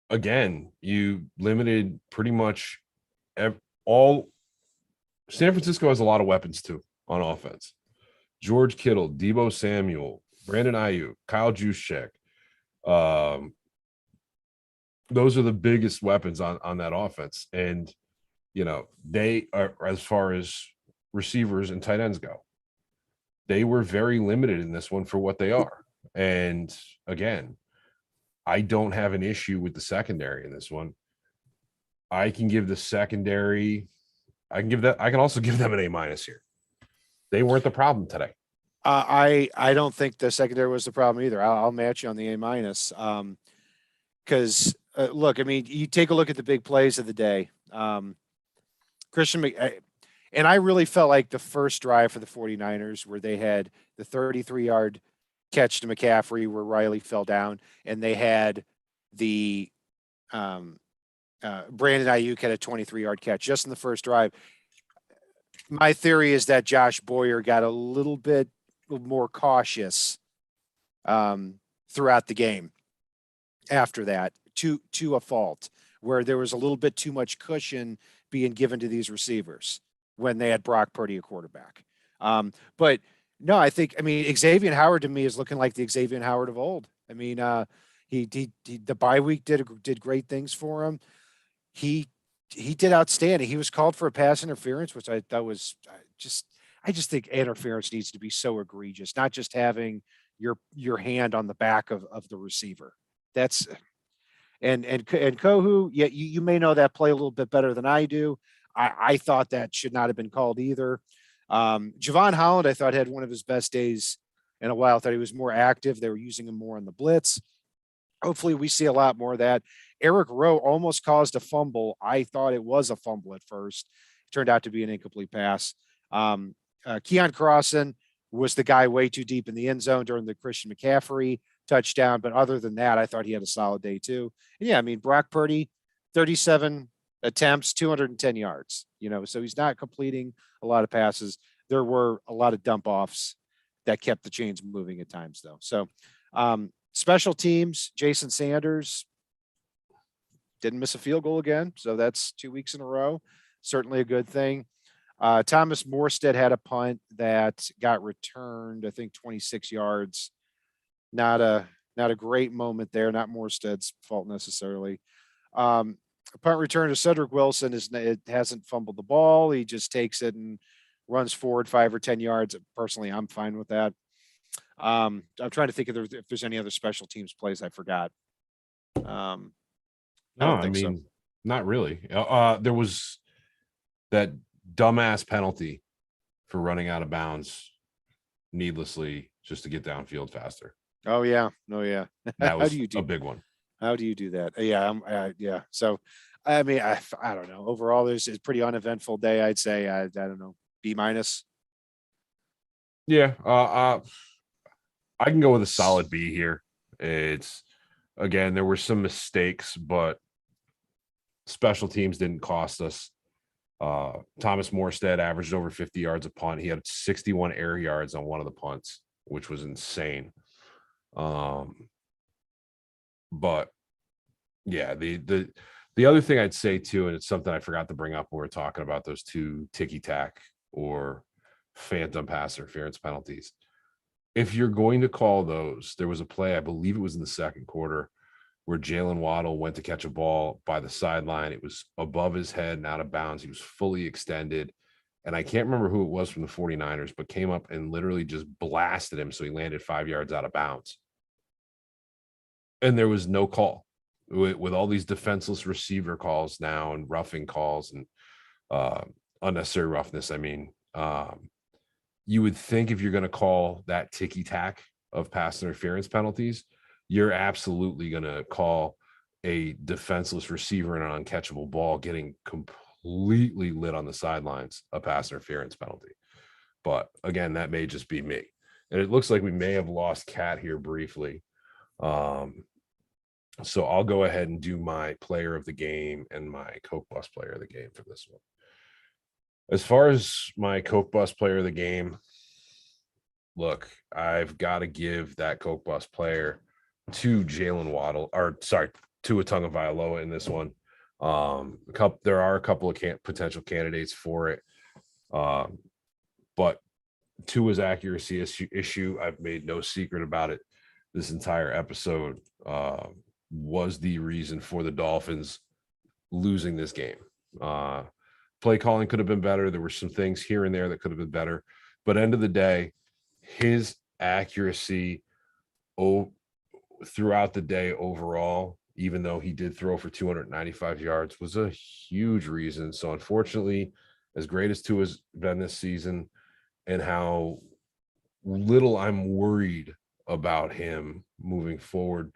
Again, you limited pretty much all. San Francisco has a lot of weapons too on offense. George Kittle, Deebo Samuel, Brandon Ayuk, Kyle Juszczyk. Those are the biggest weapons on that offense. And, they are, as far as receivers and tight ends go. They were very limited in this one for what they are. And again, I don't have an issue with the secondary in this one. I can give the secondary, I can also give them an A- here. They weren't the problem today. I don't think the secondary was the problem either. I'll match you on the A-. Because look, I mean, you take a look at the big plays of the day. Christian and I really felt like the first drive for the 49ers where they had the 33-yard catch to McCaffrey where Riley fell down, and they had the Brandon Ayuk had a 23-yard catch just in the first drive. My theory is that Josh Boyer got a little bit more cautious throughout the game after that to a fault where there was a little bit too much cushion being given to these receivers when they had Brock Purdy a quarterback. But no, I mean, Xavier Howard to me is looking like the Xavier Howard of old. I mean, he the bye week did great things for him. He did outstanding. He was called for a pass interference, which I thought was I just think interference needs to be so egregious, not just having your hand on the back of the receiver. That's and Kohu, yeah, you may know that play a little bit better than I do. I thought that should not have been called either. Javon Holland, I thought had one of his best days in a while. I thought he was more active. They were using him more on the blitz. Hopefully we see a lot more of that. Eric Rowe almost caused a fumble. I thought it was a fumble at first. It turned out to be an incomplete pass. Keon Crossan was the guy way too deep in the end zone during the Christian McCaffrey touchdown. But other than that, I thought he had a solid day too. And yeah, I mean, Brock Purdy, 37 attempts, 210 yards, so he's not completing a lot of passes. There were a lot of dump offs that kept the chains moving at times though. So, special teams, Jason Sanders didn't miss a field goal again. So that's 2 weeks in a row. Certainly a good thing. Thomas Morstead had a punt that got returned, I think 26 yards. Not a great moment there. Not Morstead's fault necessarily. A punt return to Cedric Wilson it hasn't fumbled the ball. He just takes it and runs forward 5 or 10 yards. Personally, I'm fine with that. I'm trying to think if there's any other special teams plays I forgot. I don't think so. Not really. There was that dumbass penalty for running out of bounds needlessly just to get downfield faster. Oh yeah. That was a big one. How do you do that? Yeah. Yeah. So, I mean, I don't know. Overall, it's a pretty uneventful day. I'd say, I don't know, B-. Yeah. I can go with a solid B here. It's again, there were some mistakes, but special teams didn't cost us. Thomas Morstead averaged over 50 yards a punt. He had 61 air yards on one of the punts, which was insane. But yeah, the other thing I'd say too, and it's something I forgot to bring up when we're talking about those two ticky-tack or phantom pass interference penalties. If you're going to call those, there was a play, I believe it was in the second quarter, where Jalen Waddle went to catch a ball by the sideline. It was above his head and out of bounds. He was fully extended. And I can't remember who it was from the 49ers, but came up and literally just blasted him. So he landed 5 yards out of bounds. And there was no call with all these defenseless receiver calls now and roughing calls and unnecessary roughness. I mean, you would think if you're going to call that ticky-tack of pass interference penalties, you're absolutely going to call a defenseless receiver and an uncatchable ball getting completely lit on the sidelines a pass interference penalty. But again, that may just be me. And it looks like we may have lost Cat here briefly. So I'll go ahead and do my player of the game and my Coke Bus player of the game for this one. As far as my Coke Bus player of the game, look, I've got to give that Coke Bus player to Jalen Waddle, or sorry, to Tua Tagovailoa in this one. There are a couple of potential candidates for it, but Tua's accuracy issue, I've made no secret about it this entire episode, was the reason for the Dolphins losing this game. play calling could have been better. There were some things here and there that could have been better. But end of the day, his accuracy throughout the day overall, even though he did throw for 295 yards, was a huge reason. So unfortunately, as great as Tua's been this season and how little I'm worried about him moving forward,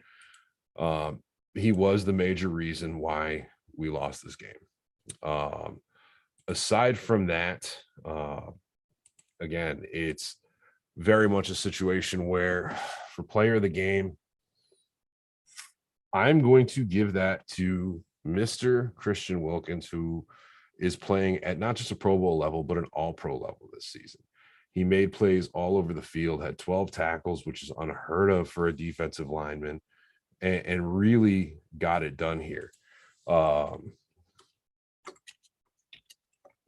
he was the major reason why we lost this game. Aside from that, again, it's very much a situation where for player of the game, I'm going to give that to Mr. Christian Wilkins, who is playing at not just a Pro Bowl level, but an all-pro level this season. He made plays all over the field, had 12 tackles, which is unheard of for a defensive lineman, and really got it done here.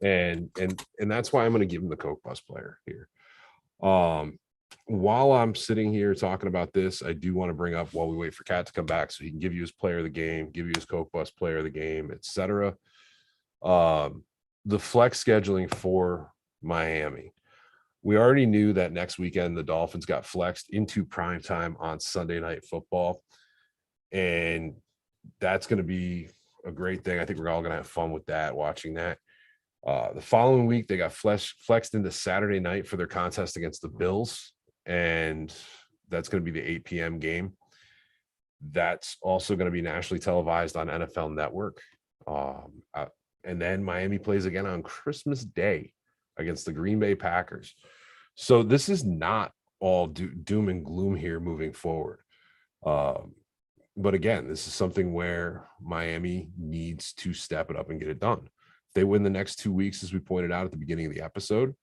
And that's why I'm going to give him the Coke Bus player here. While I'm sitting here talking about this, I do want to bring up while we wait for Cat to come back so he can give you his player of the game, give you his Coke Bus player of the game, etc. The flex scheduling for Miami. We already knew that next weekend the Dolphins got flexed into prime time on Sunday Night Football. And that's going to be a great thing. I think we're all going to have fun with that, watching that. The following week, they got flexed into Saturday night for their contest against the Bills. And that's going to be the 8 p.m. game. That's also going to be nationally televised on NFL Network. And then Miami plays again on Christmas Day against the Green Bay Packers. So this is not all doom and gloom here moving forward. But again, this is something where Miami needs to step it up and get it done. If they win the next 2 weeks, as we pointed out at the beginning of the episode,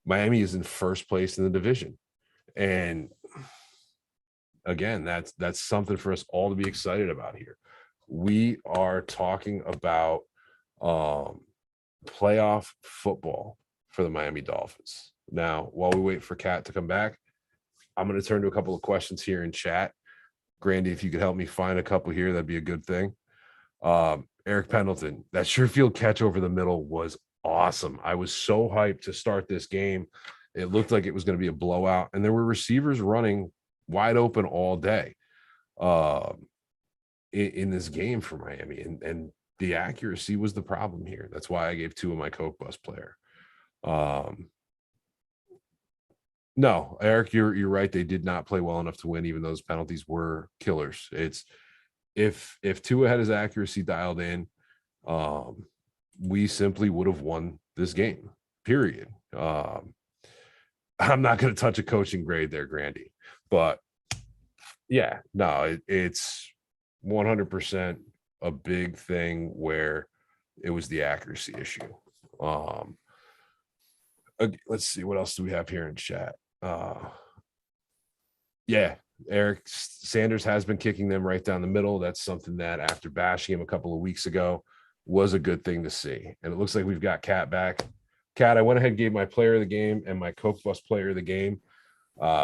Miami is in first place in the division. And again, that's something for us all to be excited about here. We are talking about playoff football for the Miami Dolphins. Now, while we wait for Kat to come back, I'm going to turn to a couple of questions here in chat. Grandy, if you could help me find a couple here, that'd be a good thing. Eric Pendleton, that sure field catch over the middle was awesome. I was so hyped to start this game. It looked like it was going to be a blowout, and there were receivers running wide open all day in this game for Miami, and the accuracy was the problem here. That's why I gave 2 of my Coke Bus player. No, Eric, you're right. They did not play well enough to win, even though those penalties were killers. It's if Tua had his accuracy dialed in, we simply would have won this game, period. I'm not going to touch a coaching grade there, Grandy, but yeah, no, it's 100% a big thing where it was the accuracy issue. Let's see, what else do we have here in chat? Yeah, Eric Sanders has been kicking them right down the middle. That's something that, after bashing him a couple of weeks ago, was a good thing to see. And it looks like we've got Kat back. Kat, I went ahead and gave my player of the game and my Coke Bus player of the game.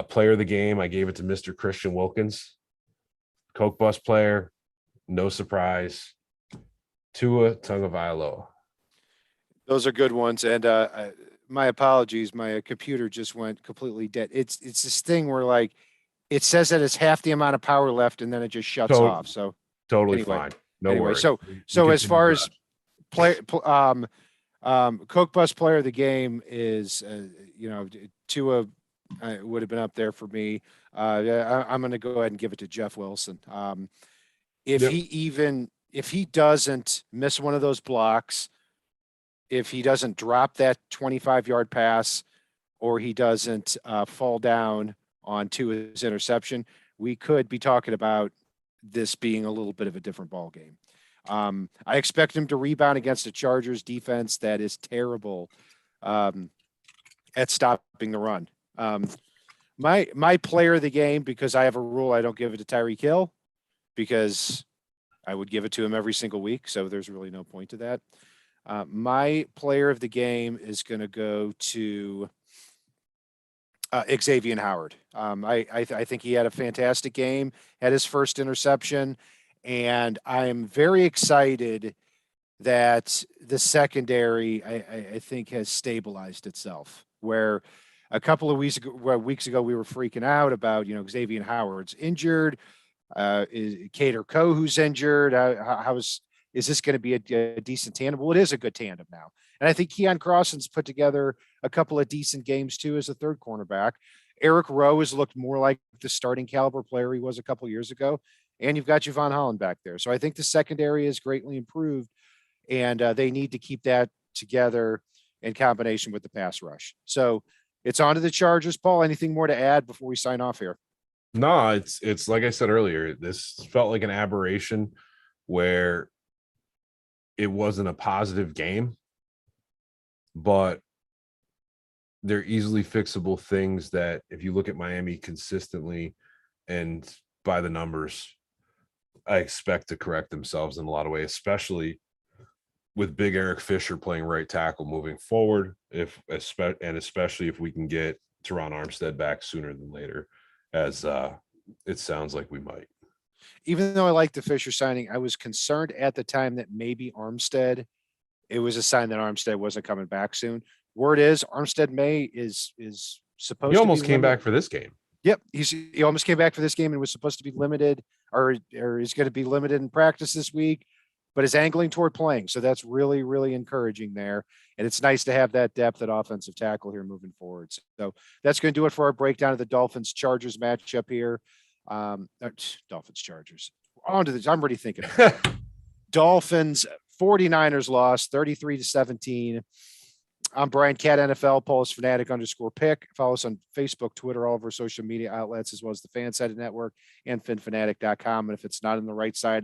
Player of the game, I gave it to Mr. Christian Wilkins. Coke Bus player, no surprise, Tua Tagovailoa. Those are good ones. And my apologies, my computer just went completely dead. It's this thing where, like, it says that it's half the amount of power left, and then it just shuts off. So totally anyway, fine. No worries. So as far as Coke Bus player of the game is, Tua would have been up there for me. I'm going to go ahead and give it to Jeff Wilson. If he doesn't miss one of those blocks, if he doesn't drop that 25-yard pass, or he doesn't fall down on Tua's interception, we could be talking about this being a little bit of a different ball game. I expect him to rebound against the Chargers defense that is terrible at stopping the run. My player of the game, because I have a rule, I don't give it to Tyreek Hill, because I would give it to him every single week. So there's really no point to that. My player of the game is going to go to Xavier Howard. I think he had a fantastic game, had his first interception, and I am very excited that the secondary, I think, has stabilized itself. Where a couple of weeks ago, we were freaking out about, Xavier Howard's injured, is Cater Coe who's injured. Is this going to be a decent tandem? Well, it is a good tandem now, and I think Keon Crosson's put together a couple of decent games too as a third cornerback. Eric Rowe has looked more like the starting caliber player he was a couple of years ago, and you've got Javon Holland back there. So I think the secondary is greatly improved, and they need to keep that together in combination with the pass rush. So it's on to the Chargers. Paul, anything more to add before we sign off here? No, it's like I said earlier, this felt like an aberration where it wasn't a positive game, but they're easily fixable things that if you look at Miami consistently and by the numbers, I expect to correct themselves in a lot of ways, especially with big Eric Fisher playing right tackle moving forward, especially if we can get Teron Armstead back sooner than later, as it sounds like we might. Even though I like the Fisher signing, I was concerned at the time that maybe Armstead, it was a sign that Armstead wasn't coming back soon. Word is Armstead is supposed He to almost be came limited. back for this game. Yep, he almost came back for this game and was supposed to be limited, or is going to be limited in practice this week, but is angling toward playing. So that's really, really encouraging there. And it's nice to have that depth at offensive tackle here moving forward. So that's going to do it for our breakdown of the Dolphins Chargers matchup here. Dolphins Chargers. On to this. I'm already thinking. Dolphins 49ers lost 33-17. I'm Brian Cat NFL, Paul's Fanatic _pick. Follow us on Facebook, Twitter, all of our social media outlets, as well as the Fansided Network and FinFanatic.com. And if it's not on the right side